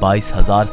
22,000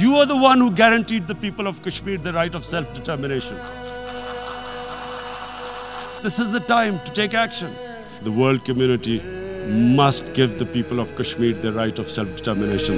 You are the one who guaranteed the people of Kashmir the right of self-determination. This is the time to take action. The world community must give the people of Kashmir the right of self-determination.